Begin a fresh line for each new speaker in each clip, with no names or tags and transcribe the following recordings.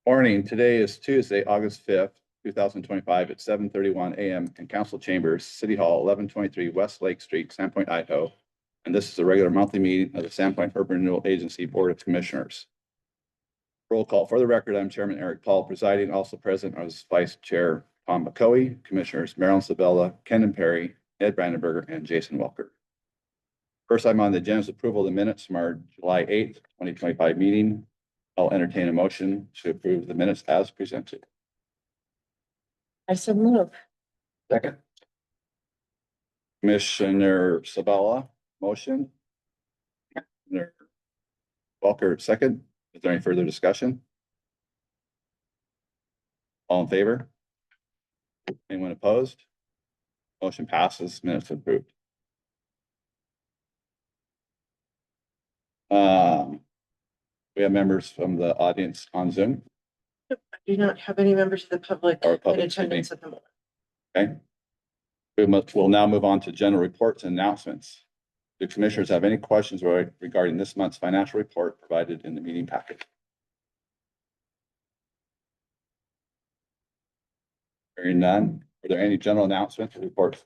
Morning. Today is Tuesday, August 5th, 2025 at 7:31 a.m. in Council Chambers, City Hall, 1123 West Lake Street, Sandpoint, Idaho. And this is a regular monthly meeting of the Sandpoint Urban Renewal Agency Board of Commissioners. Roll call. For the record, I'm Chairman Eric Paul presiding. Also present as Vice Chair Tom McCoy, Commissioners Marilyn Sabella, Ken Perry, Ed Brandenberger, and Jason Welker. First item on the agenda is approval of the minutes from our July 8th, 2025 meeting. I'll entertain a motion to approve the minutes as presented.
I so move.
Second. Commissioner Sabella, motion. Commissioner Walker, second. Is there any further discussion? All in favor? Anyone opposed? Motion passes. Minutes approved. We have members from the audience on Zoom.
I do not have any members of the public
Or
in
public,
attendance at the moment.
Okay. We'll now move on to general reports and announcements. Do commissioners have any questions regarding this month's financial report provided in the meeting packet? Hearing none. Are there any general announcements or reports?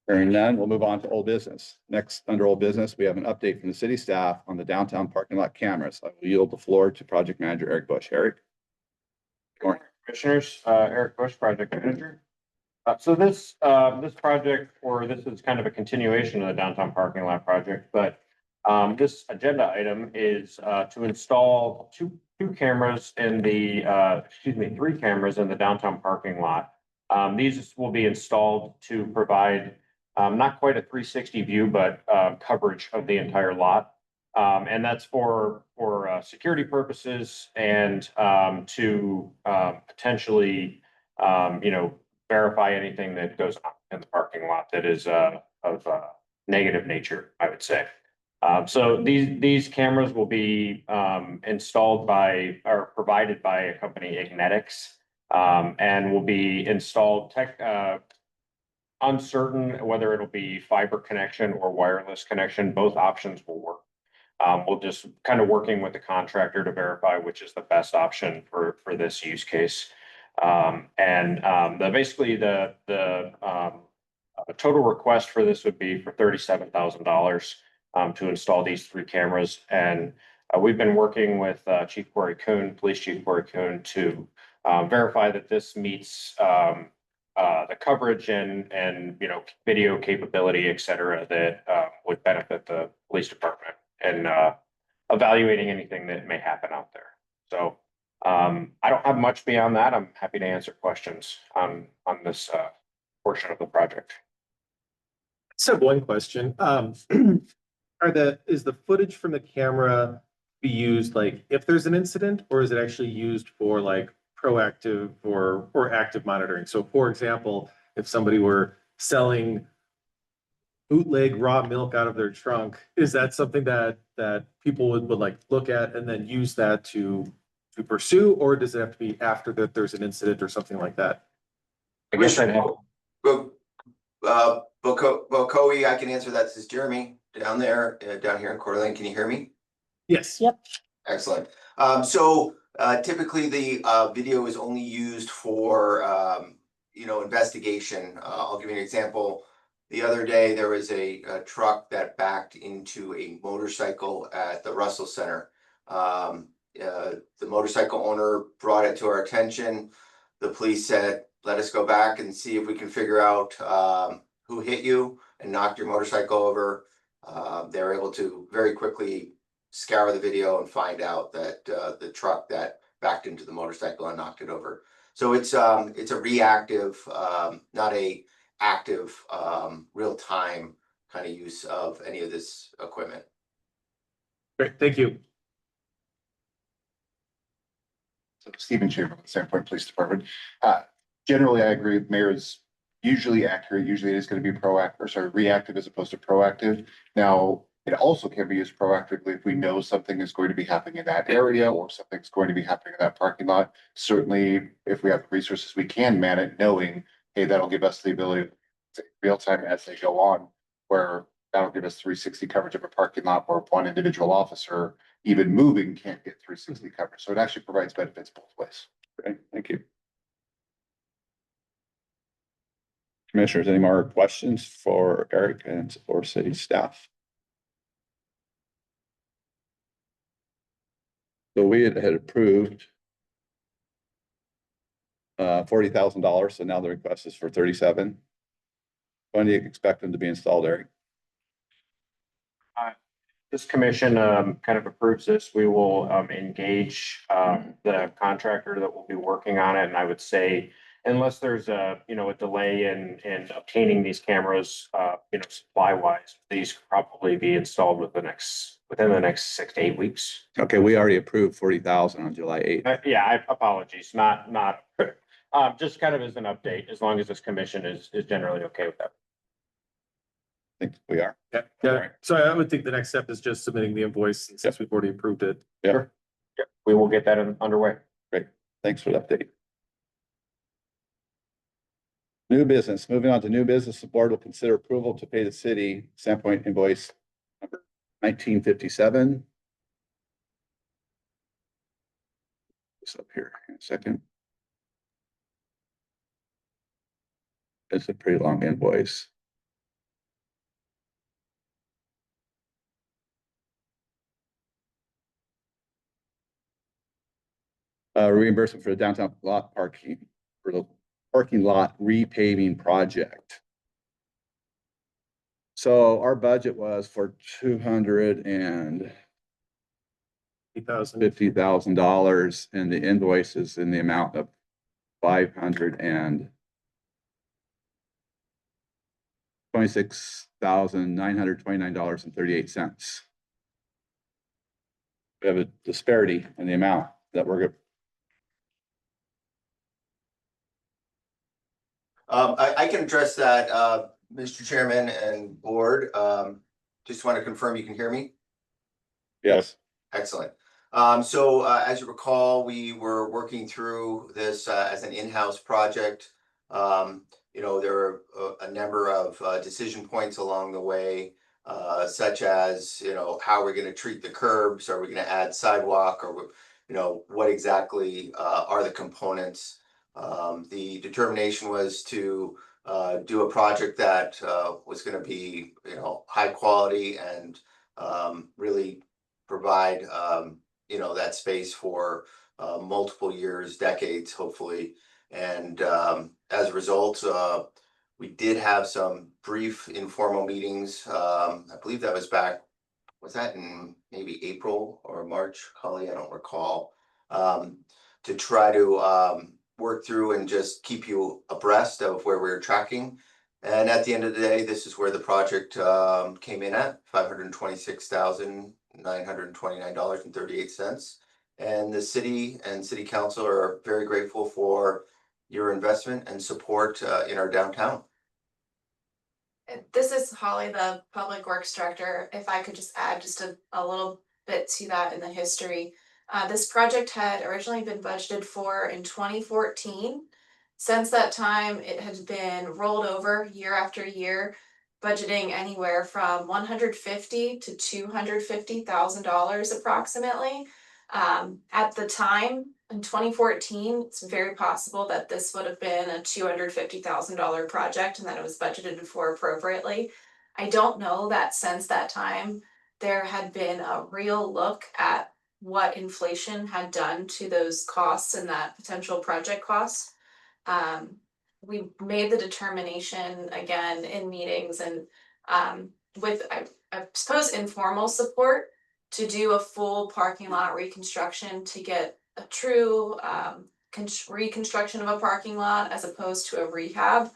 Hearing none, we'll move on to old business. Next, under old business, we have an update from the city staff on the downtown parking lot cameras. I will yield the floor to project manager Eric Bush. Eric.
Good morning, commissioners. Eric Bush, project manager. So this project, or this is kind of a continuation of the downtown parking lot project, but this agenda item is to install two cameras in the three cameras in the downtown parking lot. These will be installed to provide not quite a 360 view, but coverage of the entire lot. And that's for security purposes and to potentially, verify anything that goes on in the parking lot that is of negative nature, I would say. So these cameras will be installed by or provided by a company, Ignetics, and will be installed uncertain whether it'll be fiber connection or wireless connection. Both options will work. We'll just kind of working with the contractor to verify which is the best option for this use case. Basically the total request for this would be for $37,000 to install these three cameras. And we've been working with Chief Corey Kuhn, Police Chief Corey Kuhn, to verify that this meets the coverage and video capability, et cetera, that would benefit the police department and evaluating anything that may happen out there. So I don't have much beyond that. I'm happy to answer questions on this portion of the project.
So one question, is the footage from the camera be used like if there's an incident, or is it actually used for like proactive or active monitoring? So for example, if somebody were selling bootleg raw milk out of their trunk, is that something that people would like look at and then use that to pursue, or does it have to be after that there's an incident or something like that?
I guess I'd have.
Bocoe, I can answer that. This is Jeremy down there, down here in Coeur d'Alene. Can you hear me?
Yes.
Yep.
Excellent. Typically the video is only used for investigation. I'll give you an example. The other day there was a truck that backed into a motorcycle at the Russell Center. The motorcycle owner brought it to our attention. The police said, let us go back and see if we can figure out who hit you and knocked your motorcycle over. They were able to very quickly scour the video and find out that the truck that backed into the motorcycle and knocked it over. So it's a reactive, not a active, real time kind of use of any of this equipment.
Great, thank you.
So Stephen Chamberlain, Sandpoint Police Department. Generally, I agree with Mayor is usually accurate. Usually it is going to be reactive as opposed to proactive. Now, it also can be used proactively if we know something is going to be happening in that area or something's going to be happening in that parking lot. Certainly, if we have the resources, we can man it knowing, hey, that'll give us the ability to real time as they go on, where That'll give us 360 coverage of a parking lot where one individual officer, even moving, can't get 360 coverage. So it actually provides benefits both ways.
Okay, thank you. Commissioners, any more questions for Eric and or city staff? So we had approved $40,000, so now the request is for 37. When do you expect them to be installed, Eric?
This commission kind of approves this. We will engage the contractor that will be working on it. And I would say unless there's a delay in obtaining these cameras, supply wise, these could probably be installed within the next 6 to 8 weeks.
Okay, we already approved 40,000 on July 8th.
Apologies, not just kind of as an update, as long as this commission is generally okay with that.
I think we are.
Yeah, yeah. So I would think the next step is just submitting the invoice since we've already approved it.
Yeah.
Yep, we will get that underway.
Great. Thanks for the update. New business, moving on to new business, the board will consider approval to pay the city Sandpoint invoice number 1957. This up here in a second. It's a pretty long invoice. Reimbursement for the downtown lot parking, for the parking lot repaving project. So our budget was for $250,000 and the invoice is in the amount of $526,929.38. We have a disparity in the amount that we're
I can address that, Mr. Chairman and board. Just want to confirm you can hear me?
yes.
Excellent. So as you recall, we were working through this as an in-house project. There were a number of decision points along the way, such as, how we're going to treat the curbs. Are we going to add sidewalk, or, what exactly are the components? The determination was to do a project that was going to be, high quality and really provide, that space for multiple years, decades, hopefully. And as a result, we did have some brief informal meetings. I believe that was that in maybe April or March, Holly? I don't recall. To try to work through and just keep you abreast of where we're tracking. And at the end of the day, this is where the project came in at $526,929.38. And the city and city council are very grateful for your investment and support in our downtown.
This is Holly, the Public Works Director. If I could just add just a little bit to that in the history. This project had originally been budgeted for in 2014. Since that time, it has been rolled over year after year, budgeting anywhere from $150,000 to $250,000 approximately. At the time in 2014, it's very possible that this would have been a $250,000 project and that it was budgeted for appropriately. I don't know that since that time there had been a real look at what inflation had done to those costs and that potential project costs. We made the determination again in meetings and with I suppose informal support to do a full parking lot reconstruction to get a true reconstruction of a parking lot as opposed to a rehab,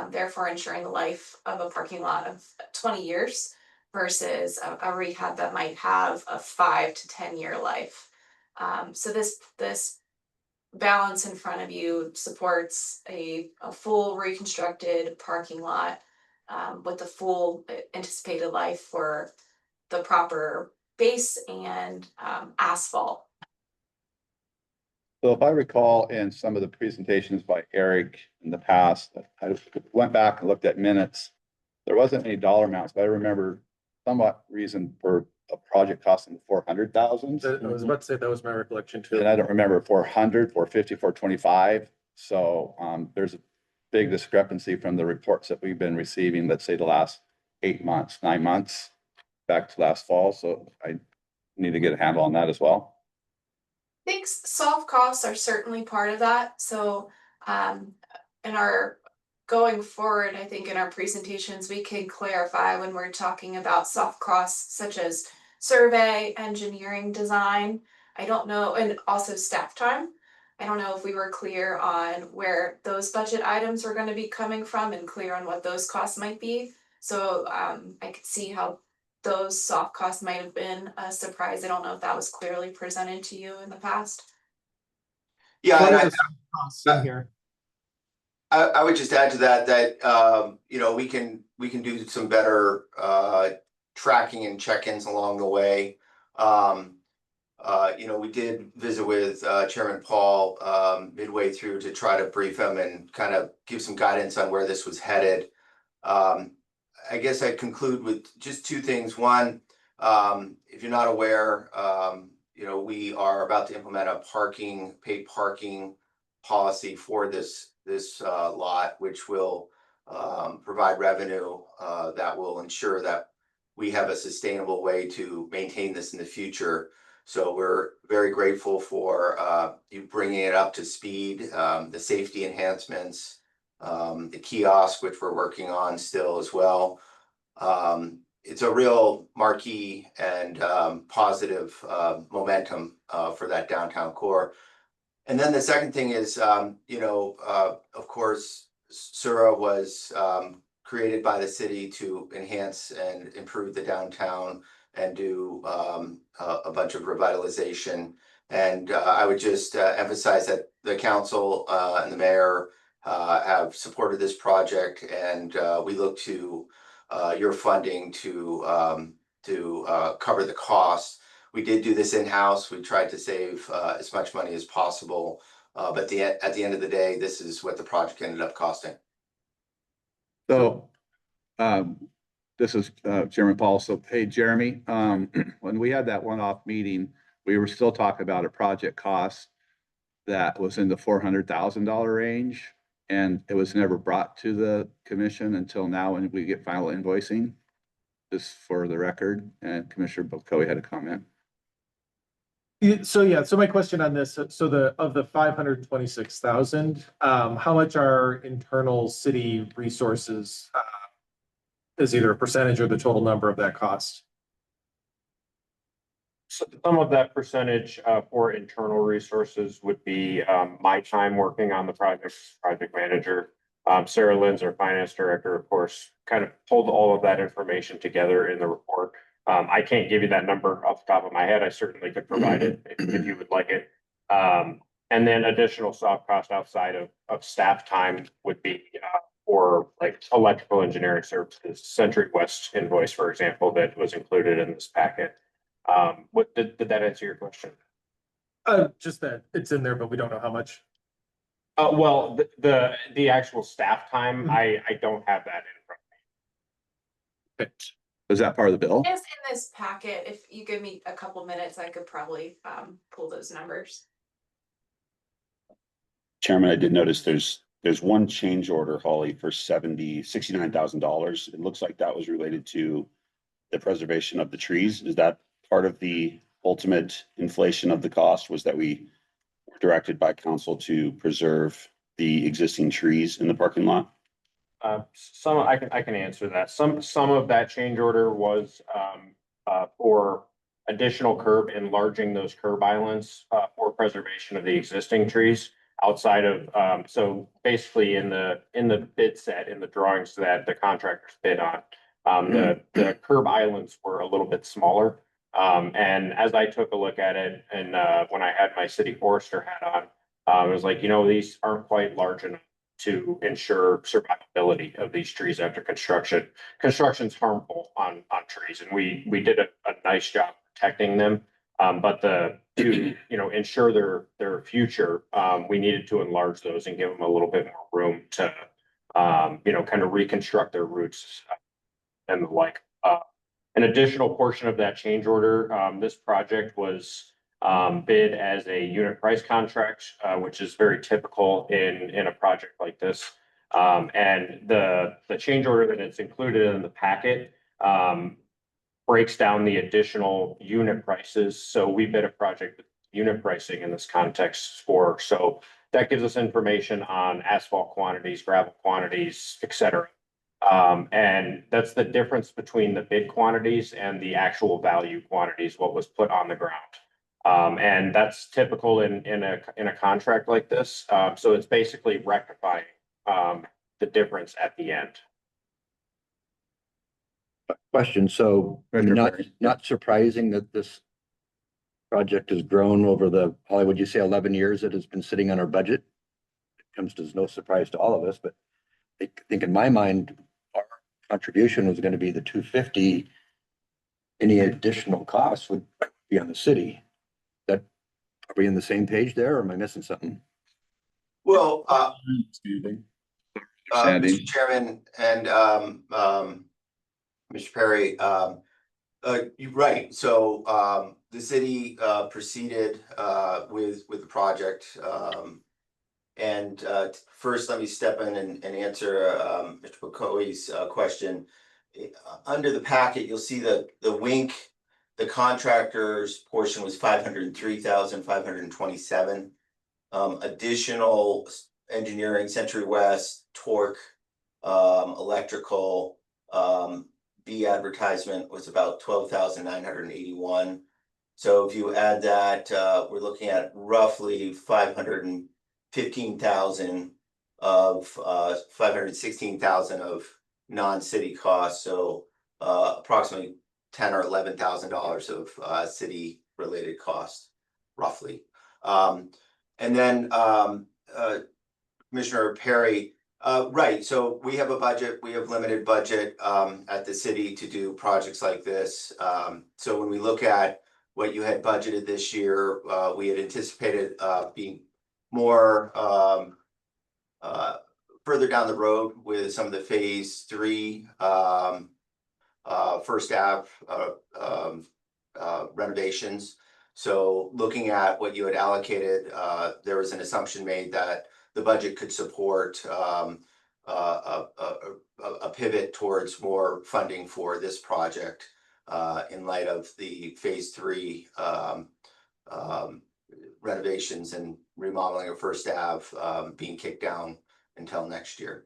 therefore ensuring the life of a parking lot of 20 years versus a rehab that might have a 5 to 10 year life. So this balance in front of you supports a full reconstructed parking lot with the full anticipated life for the proper base and asphalt.
So if I recall in some of the presentations by Eric in the past, I went back and looked at minutes. There wasn't any dollar amounts, but I remember somewhat reason for a project costing 400,000.
I was about to say that was my recollection too.
And I don't remember 400, 450, 425. So there's a big discrepancy from the reports that we've been receiving, let's say the last 8 months, 9 months, back to last fall. So I need to get a handle on that as well.
I think soft costs are certainly part of that, so, in our going forward, I think in our presentations, we can clarify when we're talking about soft costs such as survey, engineering, design. I don't know, and also staff time. I don't know if we were clear on where those budget items were gonna be coming from and clear on what those costs might be. So, I could see how those soft costs might have been a surprise. I don't know if that was clearly presented to you in the past.
Yeah,
What
and
are the costs in here?
I would just add to that, you know, we can do some better tracking and check-ins along the way. You know, we did visit with Chairman Paul midway through to try to brief him and kind of give some guidance on where this was headed. I guess I'd conclude with just two things. One, if you're not aware, you know, we are about to implement a paid parking policy for this lot, which will provide revenue that will ensure that we have a sustainable way to maintain this in the future. So we're very grateful for you bringing it up to speed, the safety enhancements, the kiosk, which we're working on still as well. It's a real marquee and positive momentum for that downtown core. And then the second thing is, you know, of course, Sura was created by the city to enhance and improve the downtown and do a bunch of revitalization. And I would just emphasize that the council and the mayor have supported this project, and we look to your funding to cover the cost. We did do this in-house. We tried to save as much money as possible, but at the end of the day, this is what the project ended up costing.
So this is Chairman Paul. So, hey, Jeremy, when we had that one-off meeting, we were still talking about a project cost that was in the $400,000 range, and it was never brought to the commission until now when we get final invoicing. Just for the record, and Commissioner Bokoe had a comment.
So my question on this, so of the 526,000, how much are internal city resources is either a percentage or the total number of that cost?
So some of that percentage for internal resources would be my time working on the project manager. Sarah Lynn's our finance director, of course, kind of pulled all of that information together in the report. I can't give you that number off the top of my head. I certainly could provide it if you would like it. And then additional soft cost outside of staff time would be for like electrical engineering services, Century West invoice, for example, that was included in this packet. What did that answer your question?
Just that it's in there, but we don't know how much.
Well, the actual staff time, I don't have that in front of me.
Was that part of the bill?
It's in this packet. If you give me a couple minutes, I could probably pull those numbers.
Chairman, I did notice there's one change order, Holly, for $69,000. It looks like that was related to the preservation of the trees. Is that part of the ultimate inflation of the cost? Was that we were directed by council to preserve the existing trees in the parking lot?
Some I can answer that. Some of that change order was for additional curb, enlarging those curb islands for preservation of the existing trees outside of so basically in the bid set, in the drawings that the contractors bid on, the curb islands were a little bit smaller. And as I took a look at it, and when I had my city forester hat on, I was like, you know, these aren't quite large enough to ensure survivability of these trees after construction. Construction's harmful on trees, and we did a nice job protecting them. But to ensure their future, we needed to enlarge those and give them a little bit more room to kind of reconstruct their roots and the like. An additional portion of that change order, this project was bid as a unit price contract, which is very typical in a project like this. And the change order that it's included in the packet breaks down the additional unit prices. So we bid a project with unit pricing in this context for, so that gives us information on asphalt quantities, gravel quantities, et cetera. And that's the difference between the bid quantities and the actual value quantities, what was put on the ground. And that's typical in a contract like this. So it's basically rectifying the difference at the end.
Question, so
Commissioner
not,
Perry.
not surprising that this project has grown over the, probably would you say 11 years that it's been sitting on our budget? It comes as no surprise to all of us, but I think in my mind, our contribution was going to be the 250. Any additional costs would be on the city. That, are we on the same page there or am I missing something?
Well,
Sandy.
Mr. Chairman and Mr. Perry, you're right. So the city proceeded with the project. And first, let me step in and answer Mr. McCoy's question. Under the packet, you'll see the wink, the contractor's portion was 503,527. Additional engineering, Century West, Torque, electrical, B advertisement was about 12,981. So if you add that, we're looking at roughly 515,000 of 516,000 of non-city costs. So approximately $10,000 or $11,000 of city related costs, roughly. And then Commissioner Perry, right, so we have a budget, we have limited budget at the city to do projects like this. So when we look at what you had budgeted this year, we had anticipated being more further down the road with some of the phase 3 First Ave renovations. So looking at what you had allocated, there was an assumption made that the budget could support a pivot towards more funding for this project in light of the phase 3 renovations and remodeling of First Ave being kicked down until next year.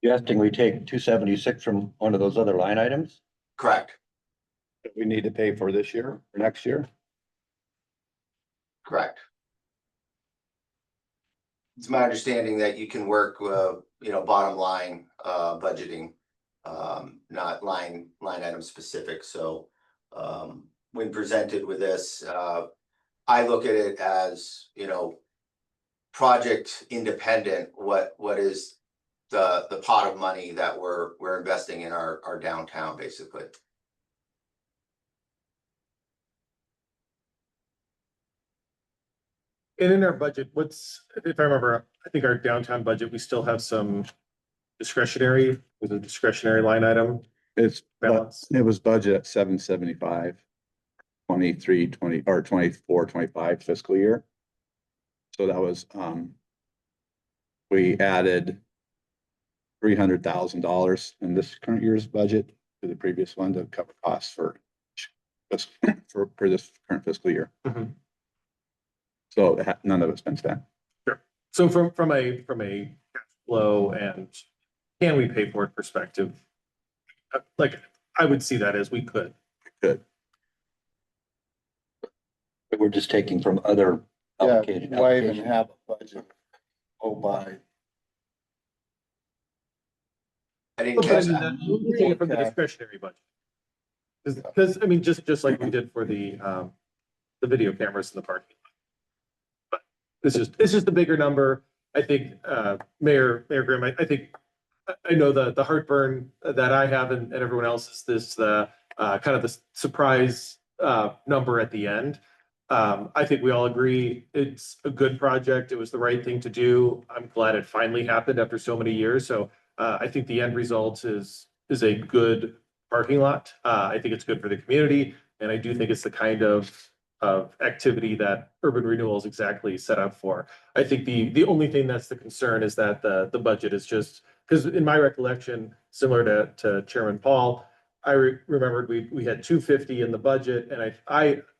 Suggesting we take 276 from one of those other line items?
Correct,
That we need to pay for this year or next year?
correct. It's my understanding that you can work, bottom line budgeting, not line item specific. So when presented with this, I look at it as, project independent. What is the pot of money that we're investing in our downtown, basically.
And in our budget, if I remember, I think our downtown budget, we still have some discretionary, with a discretionary line item
It's,
balance.
it was budget at 775, 23, 20, or 24, 25 fiscal year. So that was, we added $300,000 in this current year's budget to the previous one to cover costs for this current fiscal year.
Mhm.
So none of it's been spent.
So from a cash flow and can we pay for it perspective, like I would see that as we could.
Good.
But we're just taking from other allocated.
Why even
allocations.
have a budget? Oh, by.
I didn't catch that.
We take it from the
Okay.
discretionary budget. Because, I mean, just like we did for the video cameras in the parking lot. But it's just a bigger number. I think, Mayor Grimm, I think, I know the heartburn that I have and everyone else is this, kind of the surprise number at the end. I think we all agree it's a good project. It was the right thing to do. I'm glad it finally happened after so many years. So I think the end result is a good parking lot. I think it's good for the community, and I do think it's the kind of activity that urban renewal is exactly set up for. I think the only thing that's the concern is that the budget is just, because in my recollection, similar to Chairman Paul, I remembered we had 250 in the budget, and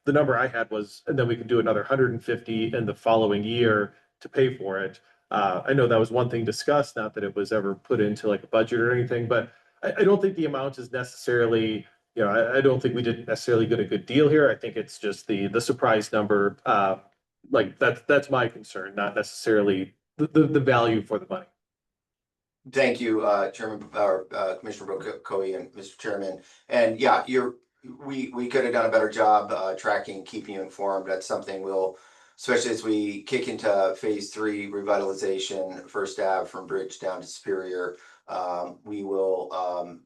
the number I had was, and then we could do another 150 in the following year to pay for it. I know that was one thing discussed, not that it was ever put into like a budget or anything, but I don't think the amount is necessarily, I don't think we did necessarily get a good deal here. I think it's just the surprise number. Like that's my concern, not necessarily the value for the money.
Thank you, Chairman, or Commissioner Bokoe and Mr. Chairman. And yeah, we could have done a better job tracking, keeping you informed. That's something we'll, especially as we kick into phase 3 revitalization, First Ave from Bridge down to Superior. We will,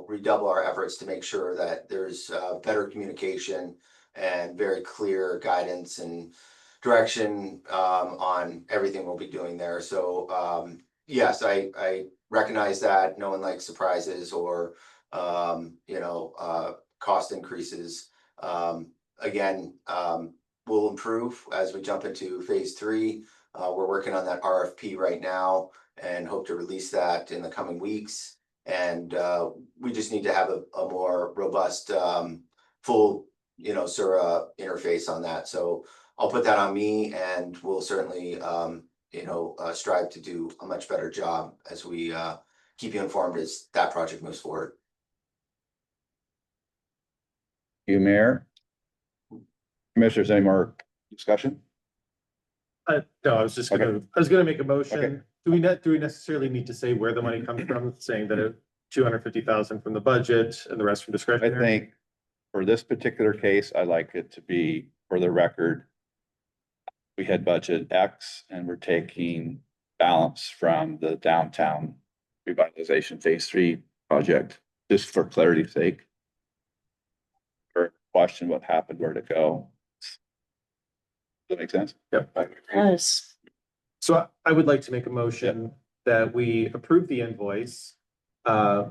redouble our efforts to make sure that there's better communication and very clear guidance and direction on everything we'll be doing there. So yes, I recognize that no one likes surprises or cost increases. Again, we'll improve as we jump into phase 3. We're working on that RFP right now and hope to release that in the coming weeks. And we just need to have a more robust, full, Sura interface on that. So I'll put that on me, and we'll certainly, strive to do a much better job as we keep you informed as that project moves forward.
You, Mayor. Commissioners, any more discussion?
No, I was just gonna make a motion.
Okay.
Do we necessarily need to say where the money comes from, saying that 250,000 from the budget and the rest from
I
discretionary?
think for this particular case, I like it to be for the record. We had budget X and we're taking balance from the downtown revitalization phase 3 project, just for clarity's sake. Or question what happened, where to go. Does that make sense?
Yep.
Yes.
So I would like to make a motion that we approve the invoice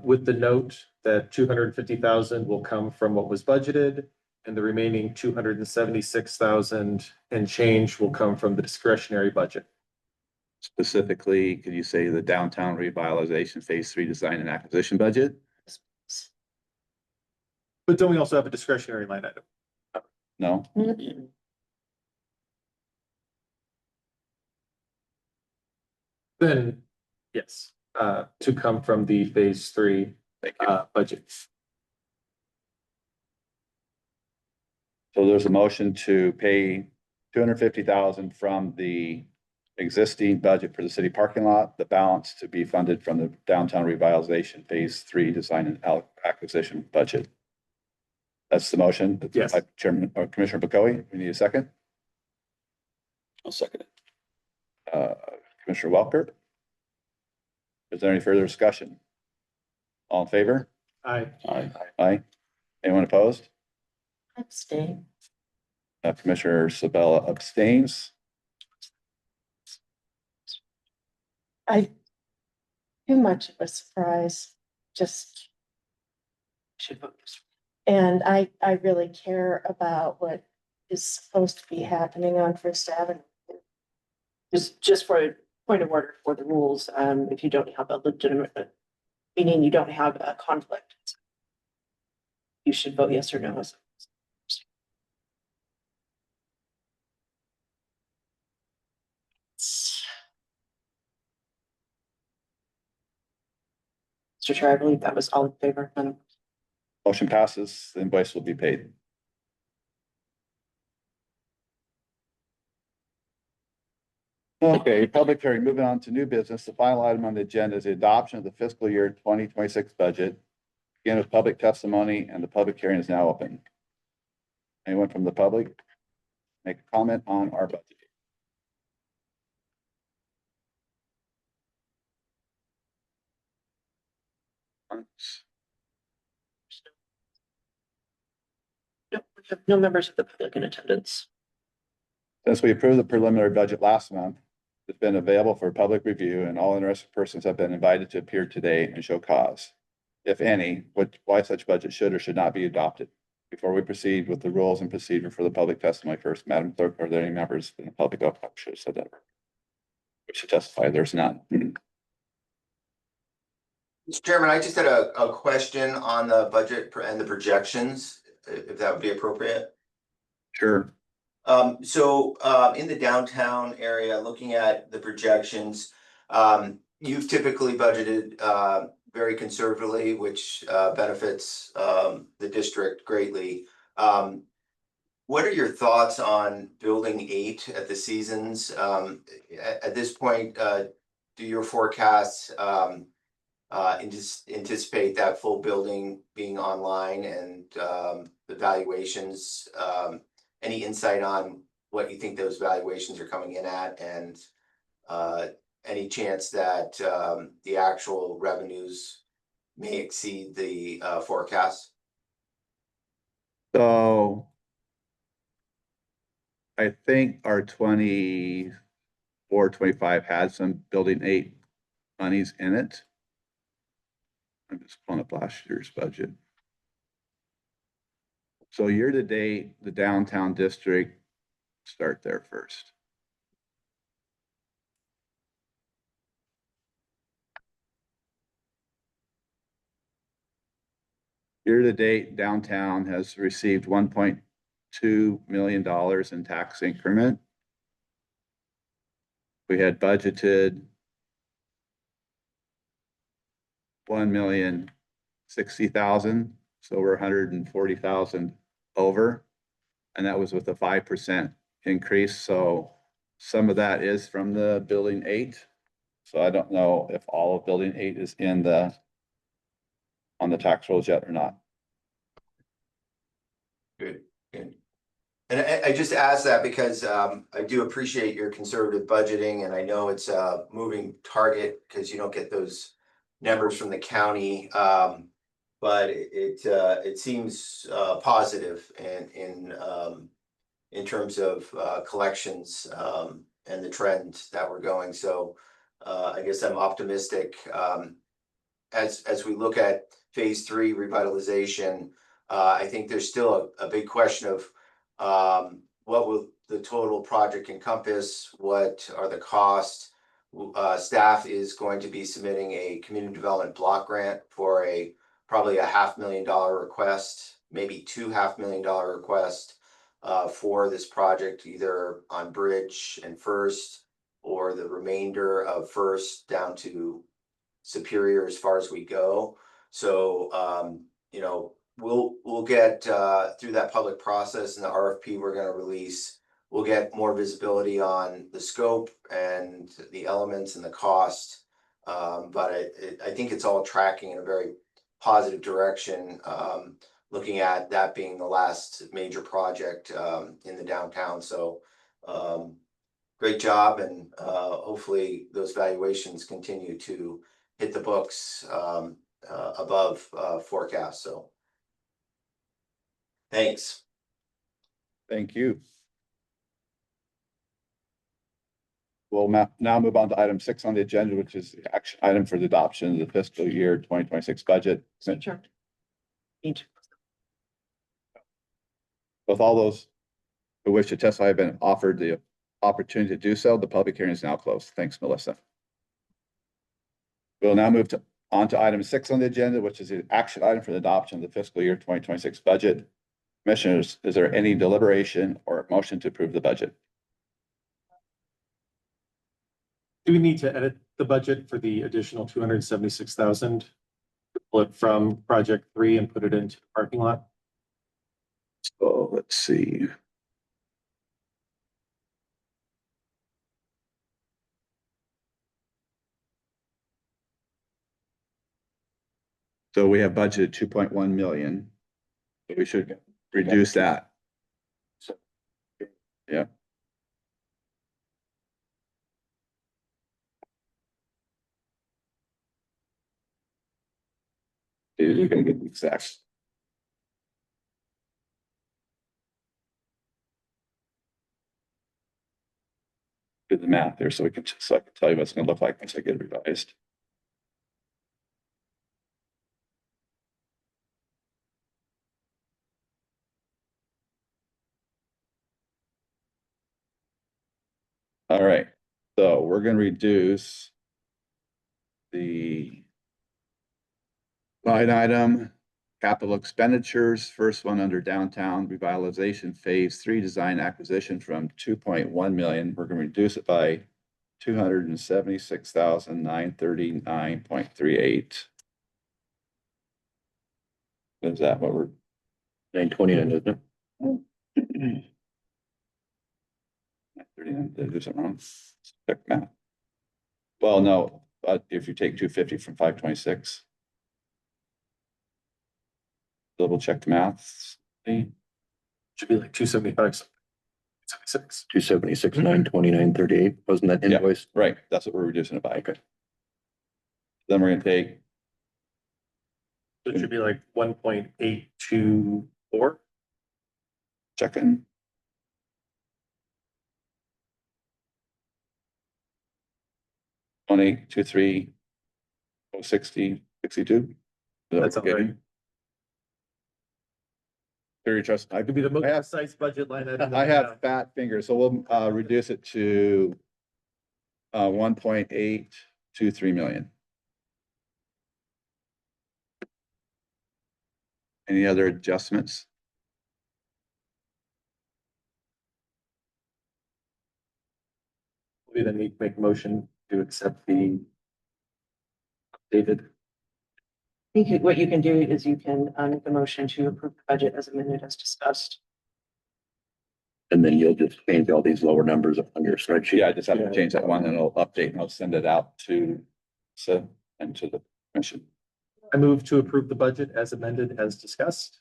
with the note that 250,000 will come from what was budgeted, and the remaining 276,000 and change will come from the discretionary budget.
Specifically, could you say the downtown revitalization phase 3 design and acquisition budget?
But don't we also have a discretionary line item?
No?
Then, yes, to come from the phase 3
Thank you.
budget.
So there's a motion to pay 250,000 from the existing budget for the city parking lot, the balance to be funded from the downtown revitalization phase 3 design and acquisition budget. That's the motion.
Yes.
By Chairman or Commissioner Bokoe. We need a second.
I'll second it.
Commissioner Welker. Is there any further discussion? All in favor?
Aye.
Aye. Anyone opposed?
Abstain.
Commissioner Sabella abstains.
Too much of a surprise, just.
Should vote yes.
And I really care about what is supposed to be happening on First Avenue.
Just for a point of order for the rules, if you don't have a legitimate, meaning you don't have a conflict, you should vote yes or no. Mr. Chair, I believe that was all in favor.
Motion passes. The invoice will be paid. Okay, public hearing. Moving on to new business. The final item on the agenda is the adoption of the fiscal year 2026 budget. Again, with public testimony, and the public hearing is now open. Anyone from the public make a comment on our budget?
No, we have no members of the public in attendance.
Since we approved the preliminary budget last month, has been available for public review and all interested persons have been invited to appear today and show cause. If any, why such budget should or should not be adopted. Before we proceed with the rules and procedure for the public testimony first, Madam Clerk, are there any members in the public? Oh, I should have said that. We should testify. There's none.
Mr. Chairman, I just had a question on the budget and the projections, if that would be appropriate.
Sure.
In the downtown area, looking at the projections, you've typically budgeted very conservatively, which benefits the district greatly. What are your thoughts on building 8 at the Seasons? At this point, do your forecasts anticipate that full building being online and the valuations? Any insight on what you think those valuations are coming in at, and any chance that the actual revenues may exceed the forecast?
So I think our 24-25 had some building 8 monies in it. I'm just pulling up last year's budget. So year to date, the downtown district, start there first. Year to date, downtown has received $1.2 million in tax increment. We had budgeted $1,060,000, so we're 140,000 over, and that was with a 5% increase. So some of that is from the building 8. So I don't know if all of building 8 is in on the tax rolls yet or not.
Good. And I just asked that because I do appreciate your conservative budgeting, and I know it's a moving target because you don't get those numbers from the county. But it seems positive in terms of collections and the trend that we're going. So I guess I'm optimistic as we look at phase 3 revitalization. I think there's still a big question of what will the total project encompass? What are the costs? Staff is going to be submitting a community development block grant for probably a $500,000 request, maybe $2 $500,000 request for this project, either on Bridge and First or the remainder of First down to Superior as far as we go. So we'll get through that public process and the RFP we're going to release. We'll get more visibility on the scope and the elements and the cost. But I think it's all tracking in a very positive direction, looking at that being the last major project in the downtown. So great job, and hopefully those valuations continue to hit the books above forecast. So thanks.
Thank you. We'll now move on to item 6 on the agenda, which is the action item for the adoption of the fiscal year 2026 budget.
Sure.
With all those who wish to testify have been offered the opportunity to do so, the public hearing is now closed. Thanks, Melissa. We'll now move on to item 6 on the agenda, which is the action item for the adoption of the fiscal year 2026 budget. Commissioners, is there any deliberation or motion to approve the budget?
Do we need to edit the budget for the additional 276,000? Flip from project 3 and put it into the parking lot?
So let's see. So we have budgeted 2.1 million. We should reduce that. Yeah. You're gonna get the exact. the math there, so I can tell you what it's gonna look like once I get it revised. All right, so we're gonna reduce the line item, capital expenditures, first one under downtown revitalization phase 3 design acquisition from 2.1 million. We're gonna reduce it by 276,939.38. Is that what we're?
929, isn't it?
39, did I do something wrong? Check math. Well, no, but if you take 250 from 526. Double check the maths.
Should be like 275. 76.
276, 929.38. Wasn't that
Yeah.
invoice?
Right, that's what we're reducing it by. Okay. Then we're gonna take,
It should be like 1.824.
check in. One eight two three 62.
That sounds right.
Very trust.
Could be the most
I have-
precise budget line item. that
I
we
have fat fingers, so we'll reduce it to 1.823 million. Any other adjustments?
We then need to make a motion to accept the dated.
What you can do is you can make a motion to approve the budget as amended as discussed.
And then you'll just change all these lower numbers on your spreadsheet.
Yeah, I just have to change that one and I'll update and I'll send it out to Sid and to the commission.
I move to approve the budget as amended as discussed.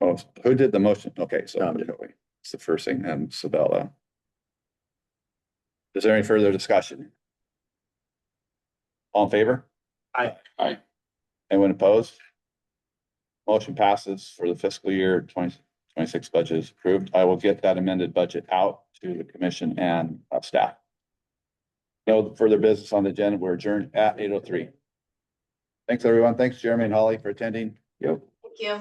Oh, who did the motion? Okay, so
Tom did.
it's the first thing, and Sabella. Is there any further discussion? All in favor?
Aye.
Aye. Anyone opposed? Motion passes for the fiscal year 2026 budget is approved. I will get that amended budget out to the commission and staff. No further business on the agenda. We're adjourned at 8:03. Thanks, everyone. Thanks, Jeremy and Holly, for attending.
Thank you.